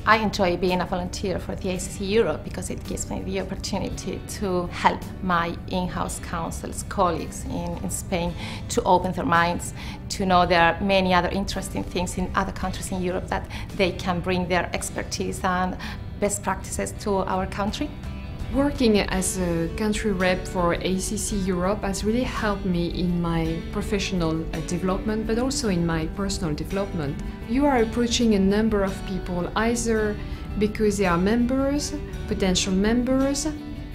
I enjoy being a volunteer for the ACC Europe because it gives me the opportunity to help my in-house council's colleagues in Spain to open their minds, to know there are many other interesting things in other countries in Europe that they can bring their expertise and best practices to our country. Working as a country rep for ACC Europe has really helped me in my professional development, but also in my personal development. You are approaching a number of people, either because they are members, potential members.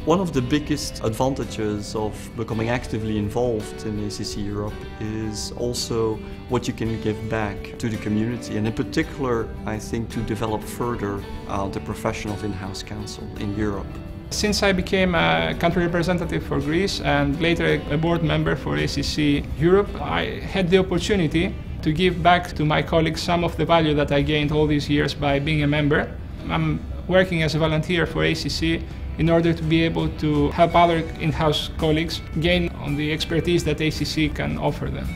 One of the biggest advantages of becoming actively involved in ACC Europe is also what you can give back to the community, and in particular, I think, to develop further the profession of in-house counsel in Europe. Since I became a country representative for Greece and later a board member for ACC Europe, I had the opportunity to give back to my colleagues some of the value that I gained all these years by being a member. I'm working as a volunteer for ACC in order to be able to help other in-house colleagues gain on the expertise that ACC can offer them.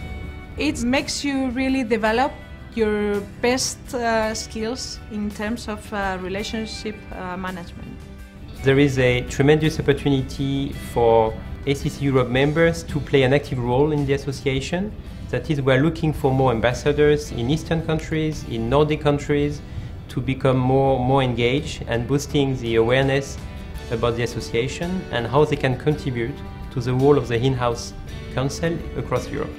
It makes you really develop your best skills in terms of relationship management. There is a tremendous opportunity for ACC Europe members to play an active role in the association. That is, we're looking for more ambassadors in Eastern countries, in Nordic countries, to become more engaged and boosting the awareness about the association and how they can contribute to the role of the in-house council across Europe.